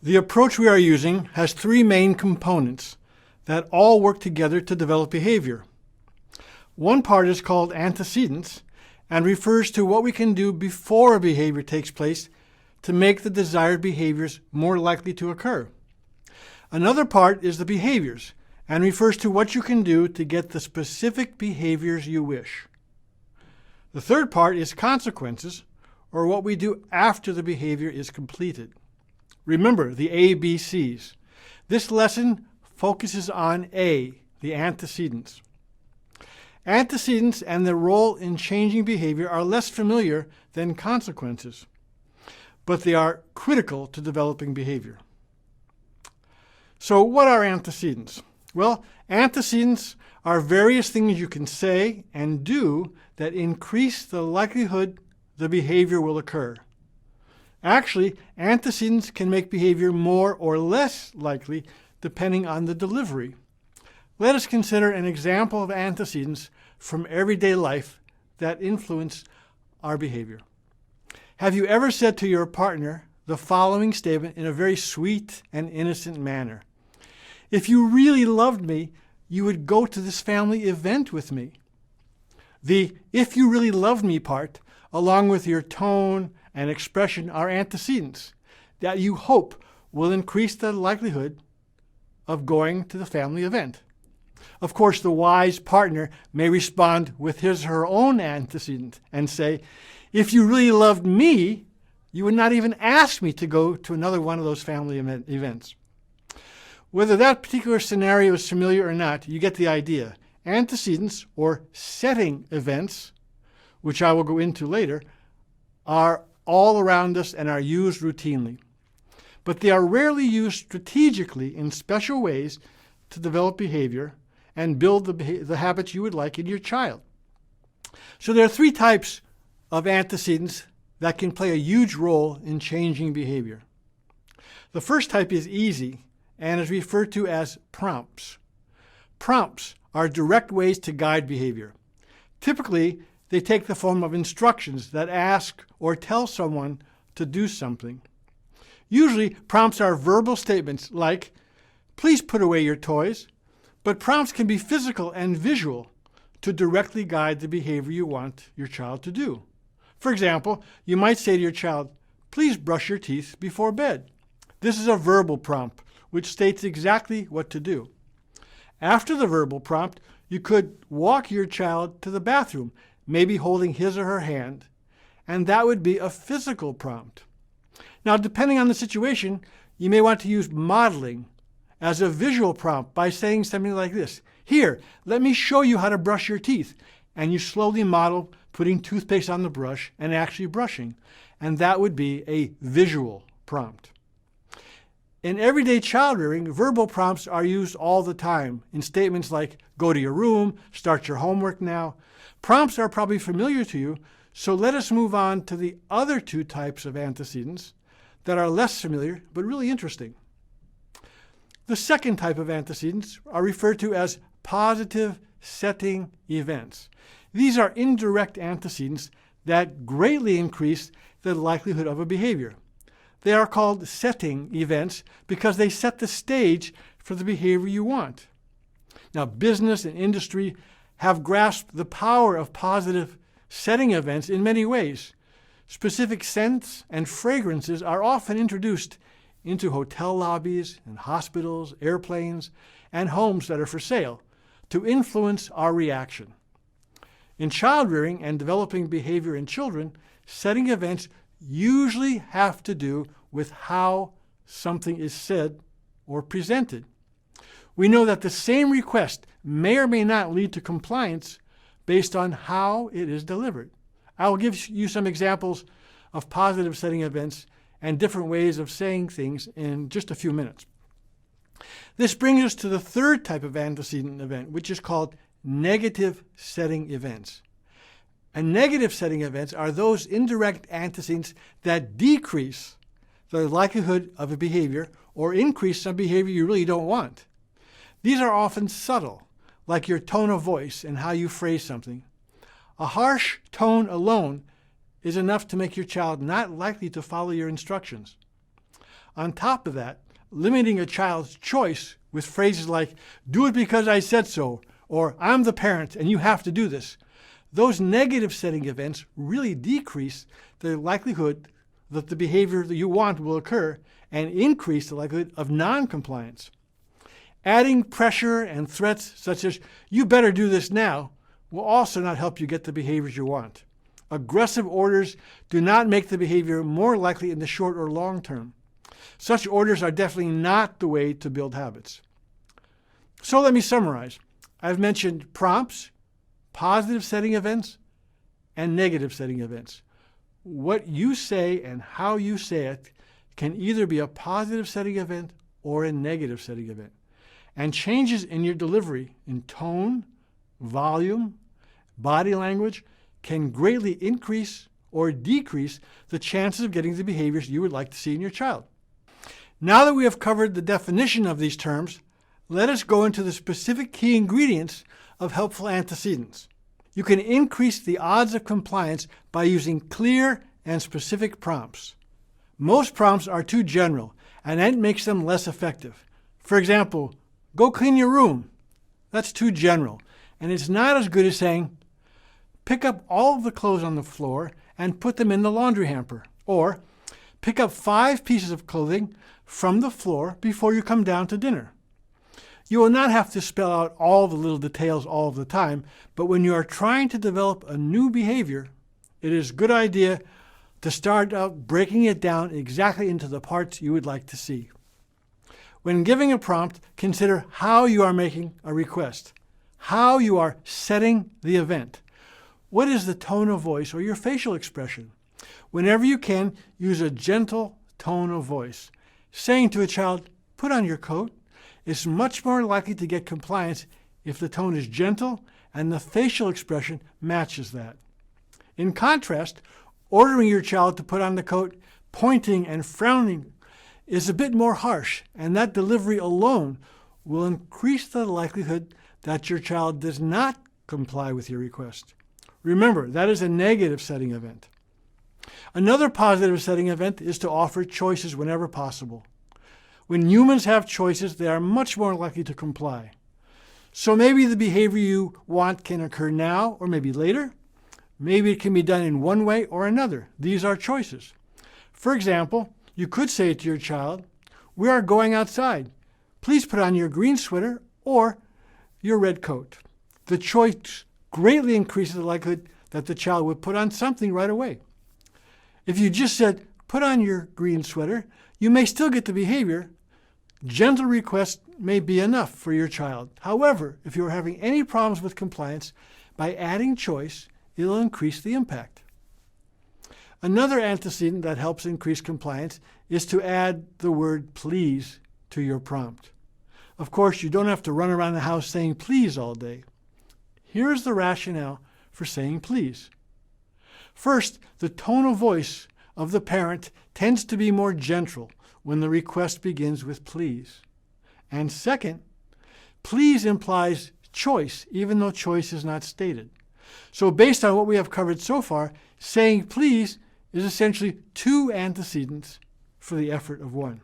The approach we are using has three main components that all work together to develop behavior. One part is called antecedents and refers to what we can do before a behavior takes place to make the desired behaviors more likely to occur. Another part is the behaviors and refers to what you can do to get the specific behaviors you wish. The third part is consequences, or what we do after the behavior is completed. Remember the ABCs. This lesson focuses on A, the antecedents. Antecedents and their role in changing behavior are less familiar than consequences, but they are critical to developing behavior. So what are antecedents? Well, antecedents are various things you can say and do that increase the likelihood the behavior will occur. Actually, antecedents can make behavior more or less likely depending on the delivery. Let us consider an example of antecedents from everyday life that influence our behavior. Have you ever said to your partner the following statement in a very sweet and innocent manner? If you really loved me, you would go to this family event with me. The "if you really loved me" part, along with your tone and expression, are antecedents that you hope will increase the likelihood of going to the family event. Of course, the wise partner may respond with his or her own antecedent and say, if you really loved me, you would not even ask me to go to another one of those family events. Whether that particular scenario is familiar or not, you get the idea. Antecedents, or setting events, which I will go into later, are all around us and are used routinely. But they are rarely used strategically in special ways to develop behavior and build the habits you would like in your child. So there are three types of antecedents that can play a huge role in changing behavior. The first type is easy and is referred to as prompts. Prompts are direct ways to guide behavior. Typically, they take the form of instructions that ask or tell someone to do something. Usually, prompts are verbal statements like, please put away your toys, but prompts can be physical and visual to directly guide the behavior you want your child to do. For example, you might say to your child, please brush your teeth before bed. This is a verbal prompt, which states exactly what to do. After the verbal prompt, you could walk your child to the bathroom, maybe holding his or her hand, and that would be a physical prompt. Now, depending on the situation, you may want to use modeling as a visual prompt by saying something like this. Here, let me show you how to brush your teeth. And you slowly model putting toothpaste on the brush and actually brushing. And that would be a visual prompt. In everyday child rearing, verbal prompts are used all the time in statements like, go to your room, start your homework now. Prompts are probably familiar to you, so let us move on to the other two types of antecedents that are less familiar but really interesting. The second type of antecedents are referred to as positive setting events. These are indirect antecedents that greatly increase the likelihood of a behavior. They are called setting events because they set the stage for the behavior you want. Now, business and industry have grasped the power of positive setting events in many ways. Specific scents and fragrances are often introduced into hotel lobbies and hospitals, airplanes, and homes that are for sale to influence our reaction. In child rearing and developing behavior in children, setting events usually have to do with how something is said or presented. We know that the same request may or may not lead to compliance based on how it is delivered. I will give you some examples of positive setting events and different ways of saying things in just a few minutes. This brings us to the third type of antecedent event, which is called negative setting events. And negative setting events are those indirect antecedents that decrease the likelihood of a behavior or increase some behavior you really don't want. These are often subtle, like your tone of voice and how you phrase something. A harsh tone alone is enough to make your child not likely to follow your instructions. On top of that, limiting a child's choice with phrases like, "Do it because I said so," or "I'm the parent and you have to do this," those negative setting events really decrease the likelihood that the behavior that you want will occur and increase the likelihood of non-compliance. Adding pressure and threats such as, "You better do this now," will also not help you get the behaviors you want. Aggressive orders do not make the behavior more likely in the short or long term. Such orders are definitely not the way to build habits. So let me summarize. I've mentioned prompts, positive setting events, and negative setting events. What you say and how you say it can either be a positive setting event or a negative setting event. And changes in your delivery, in tone, volume, body language, can greatly increase or decrease the chances of getting the behaviors you would like to see in your child. Now that we have covered the definition of these terms, let us go into the specific key ingredients of helpful antecedents. You can increase the odds of compliance by using clear and specific prompts. Most prompts are too general, and that makes them less effective. For example, "Go clean your room." That's too general, and it's not as good as saying, "Pick up all of the clothes on the floor and put them in the laundry hamper," or "Pick up 5 pieces of clothing from the floor before you come down to dinner." You will not have to spell out all the little details all of the time, but when you are trying to develop a new behavior, it is a good idea to start out breaking it down exactly into the parts you would like to see. When giving a prompt, consider how you are making a request, how you are setting the event. What is the tone of voice or your facial expression? Whenever you can, use a gentle tone of voice. Saying to a child, "Put on your coat," is much more likely to get compliance if the tone is gentle and the facial expression matches that. In contrast, ordering your child to put on the coat, pointing and frowning, is a bit more harsh, and that delivery alone will increase the likelihood that your child does not comply with your request. Remember, that is a negative setting event. Another positive setting event is to offer choices whenever possible. When humans have choices, they are much more likely to comply. So maybe the behavior you want can occur now or maybe later. Maybe it can be done in one way or another. These are choices. For example, you could say to your child, "We are going outside. Please put on your green sweater or your red coat." The choice greatly increases the likelihood that the child would put on something right away. If you just said, "Put on your green sweater," you may still get the behavior. Gentle requests may be enough for your child. However, if you are having any problems with compliance, by adding choice, it'll increase the impact. Another antecedent that helps increase compliance is to add the word "please" to your prompt. Of course, you don't have to run around the house saying "please" all day. Here's the rationale for saying "please." First, the tone of voice of the parent tends to be more gentle when the request begins with "please." And second, "please" implies choice, even though choice is not stated. So based on what we have covered so far, saying "please" is essentially 2 antecedents for the effort of 1.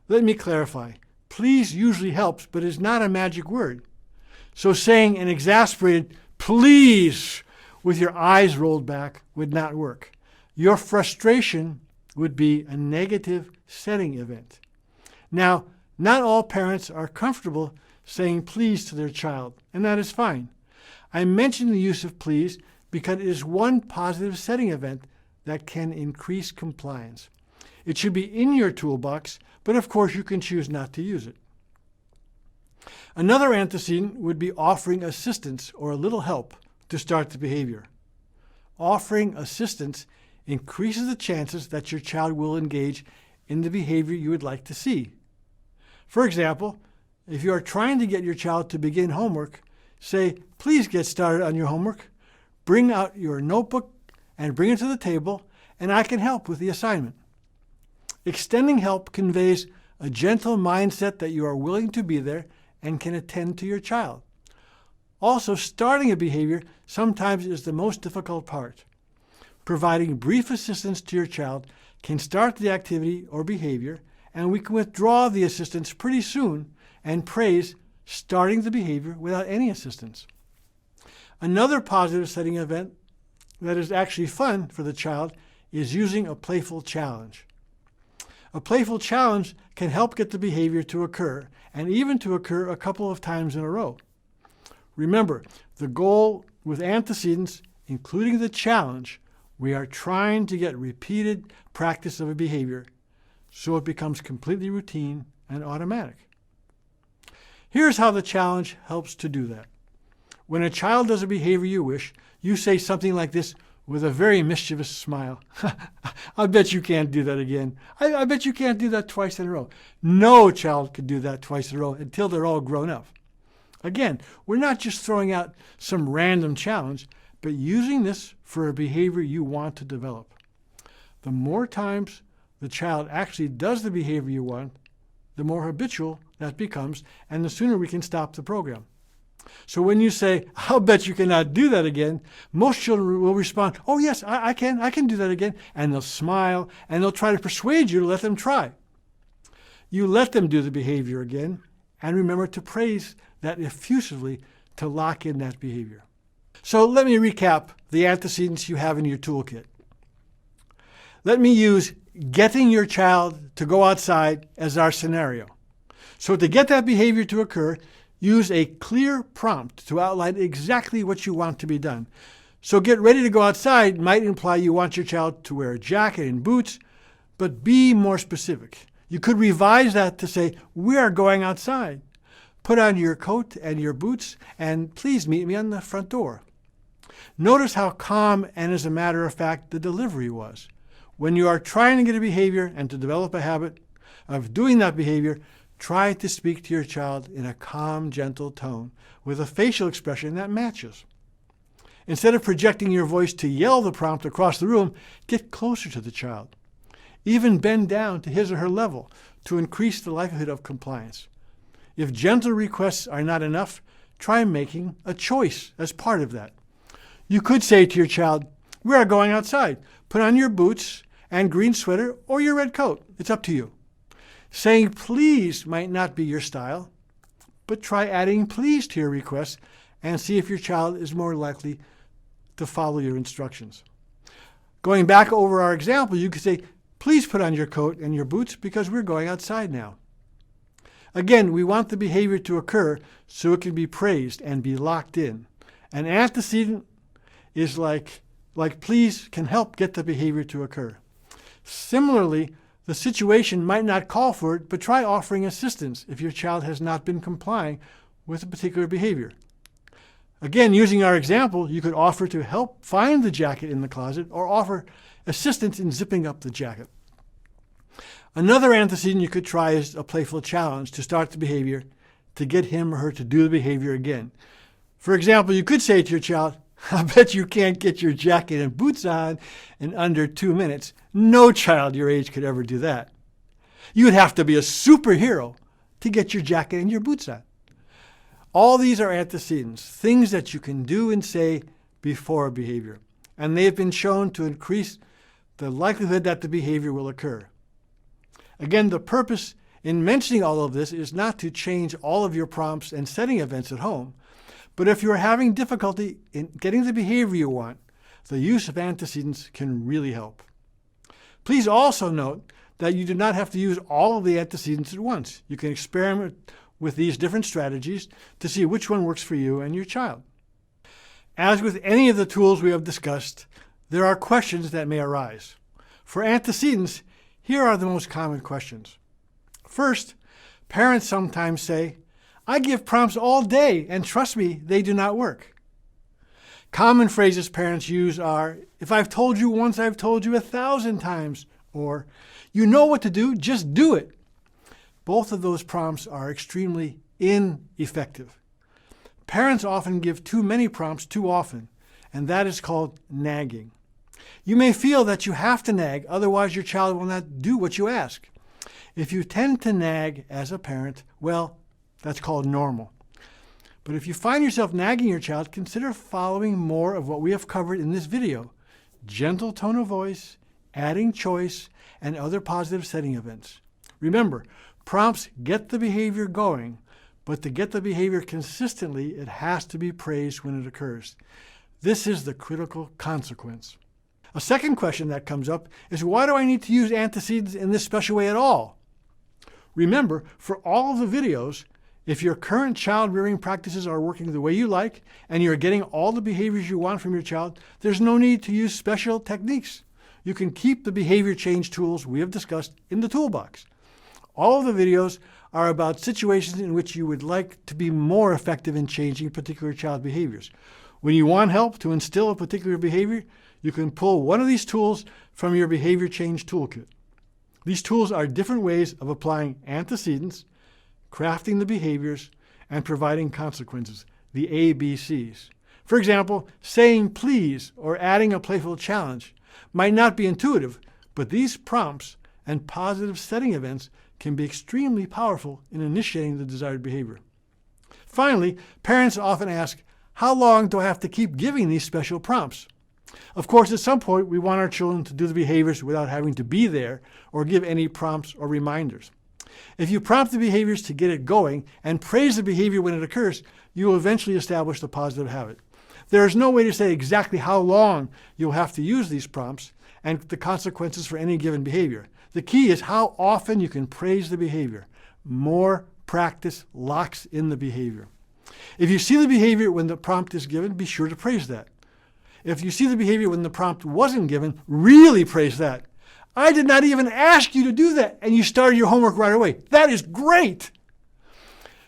Let me clarify. Please usually helps, but is not a magic word. So saying an exasperated "please" with your eyes rolled back would not work. Your frustration would be a negative setting event. Now, not all parents are comfortable saying "please" to their child, and that is fine. I mention the use of "please" because it is one positive setting event that can increase compliance. It should be in your toolbox, but of course you can choose not to use it. Another antecedent would be offering assistance or a little help to start the behavior. Offering assistance increases the chances that your child will engage in the behavior you would like to see. For example, if you are trying to get your child to begin homework, say, "Please get started on your homework. Bring out your notebook and bring it to the table, and I can help with the assignment." Extending help conveys a gentle mindset that you are willing to be there and can attend to your child. Also, starting a behavior sometimes is the most difficult part. Providing brief assistance to your child can start the activity or behavior, and we can withdraw the assistance pretty soon and praise starting the behavior without any assistance. Another positive setting event that is actually fun for the child is using a playful challenge. A playful challenge can help get the behavior to occur, and even to occur a couple of times in a row. Remember, the goal with antecedents, including the challenge, we are trying to get repeated practice of a behavior so it becomes completely routine and automatic. Here's how the challenge helps to do that. When a child does a behavior you wish, you say something like this with a very mischievous smile. I bet you can't do that again. I bet you can't do that twice in a row. No child could do that twice in a row until they're all grown up. Again, we're not just throwing out some random challenge, but using this for a behavior you want to develop. The more times the child actually does the behavior you want, the more habitual that becomes, and the sooner we can stop the program. So when you say, I'll bet you cannot do that again, most children will respond, oh yes, I can do that again. And they'll smile, and they'll try to persuade you to let them try. You let them do the behavior again, and remember to praise that effusively to lock in that behavior. So let me recap the antecedents you have in your toolkit. Let me use getting your child to go outside as our scenario. So to get that behavior to occur, use a clear prompt to outline exactly what you want to be done. So get ready to go outside might imply you want your child to wear a jacket and boots, but be more specific. You could revise that to say, we are going outside. Put on your coat and your boots, and please meet me on the front door. Notice how calm and, as a matter of fact, the delivery was. When you are trying to get a behavior and to develop a habit of doing that behavior, try to speak to your child in a calm, gentle tone with a facial expression that matches. Instead of projecting your voice to yell the prompt across the room, get closer to the child. Even bend down to his or her level to increase the likelihood of compliance. If gentle requests are not enough, try making a choice as part of that. You could say to your child, we are going outside. Put on your boots and green sweater or your red coat. It's up to you. Saying please might not be your style, but try adding please to your request and see if your child is more likely to follow your instructions. Going back over our example, you could say, please put on your coat and your boots because we're going outside now. Again, we want the behavior to occur so it can be praised and be locked in. An antecedent is like please can help get the behavior to occur. Similarly, the situation might not call for it, but try offering assistance if your child has not been complying with a particular behavior. Again, using our example, you could offer to help find the jacket in the closet or offer assistance in zipping up the jacket. Another antecedent you could try is a playful challenge to start the behavior to get him or her to do the behavior again. For example, you could say to your child, I bet you can't get your jacket and boots on in under 2 minutes. No child your age could ever do that. You would have to be a superhero to get your jacket and your boots on. All these are antecedents, things that you can do and say before a behavior, and they have been shown to increase the likelihood that the behavior will occur. Again, the purpose in mentioning all of this is not to change all of your prompts and setting events at home, but if you are having difficulty in getting the behavior you want, the use of antecedents can really help. Please also note that you do not have to use all of the antecedents at once. You can experiment with these different strategies to see which one works for you and your child. As with any of the tools we have discussed, there are questions that may arise. For antecedents, here are the most common questions. First, parents sometimes say, I give prompts all day, and trust me, they do not work. Common phrases parents use are, if I've told you once, I've told you 1,000 times, or you know what to do, just do it. Both of those prompts are extremely ineffective. Parents often give too many prompts too often, and that is called nagging. You may feel that you have to nag, otherwise your child will not do what you ask. If you tend to nag as a parent, well, that's called normal. But if you find yourself nagging your child, consider following more of what we have covered in this video. Gentle tone of voice, adding choice, and other positive setting events. Remember, prompts get the behavior going, but to get the behavior consistently, it has to be praised when it occurs. This is the critical consequence. A second question that comes up is, why do I need to use antecedents in this special way at all? Remember, for all of the videos, if your current child rearing practices are working the way you like and you're getting all the behaviors you want from your child, there's no need to use special techniques. You can keep the behavior change tools we have discussed in the toolbox. All of the videos are about situations in which you would like to be more effective in changing particular child behaviors. When you want help to instill a particular behavior, you can pull one of these tools from your behavior change toolkit. These tools are different ways of applying antecedents, crafting the behaviors, and providing consequences, the ABCs. For example, saying please or adding a playful challenge might not be intuitive, but these prompts and positive setting events can be extremely powerful in initiating the desired behavior. Finally, parents often ask, how long do I have to keep giving these special prompts? Of course, at some point, we want our children to do the behaviors without having to be there or give any prompts or reminders. If you prompt the behaviors to get it going and praise the behavior when it occurs, you will eventually establish the positive habit. There is no way to say exactly how long you'll have to use these prompts and the consequences for any given behavior. The key is how often you can praise the behavior. More practice locks in the behavior. If you see the behavior when the prompt is given, be sure to praise that. If you see the behavior when the prompt wasn't given, really praise that. I did not even ask you to do that, and you started your homework right away. That is great!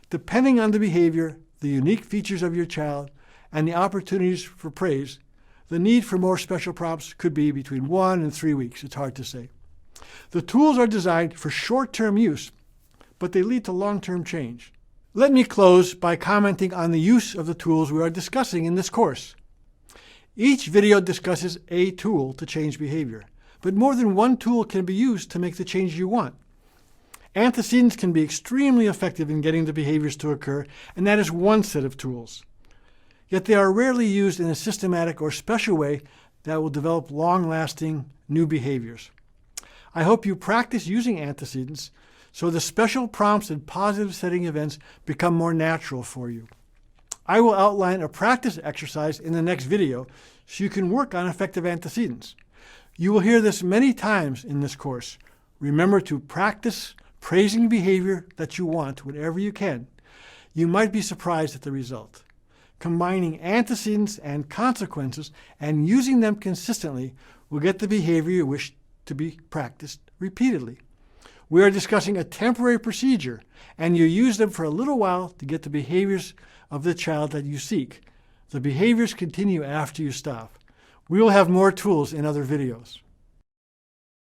Depending on the behavior, the unique features of your child, and the opportunities for praise, the need for more special prompts could be between 1 and 3 weeks. It's hard to say. The tools are designed for short-term use, but they lead to long-term change. Let me close by commenting on the use of the tools we are discussing in this course. Each video discusses a tool to change behavior, but more than one tool can be used to make the change you want. Antecedents can be extremely effective in getting the behaviors to occur, and that is one set of tools. Yet they are rarely used in a systematic or special way that will develop long-lasting new behaviors. I hope you practice using antecedents so the special prompts and positive setting events become more natural for you. I will outline a practice exercise in the next video so you can work on effective antecedents. You will hear this many times in this course. Remember to practice praising behavior that you want whenever you can. You might be surprised at the result. Combining antecedents and consequences and using them consistently will get the behavior you wish to be practiced repeatedly. We are discussing a temporary procedure, and you use them for a little while to get the behaviors of the child that you seek. The behaviors continue after you stop. We will have more tools in other videos.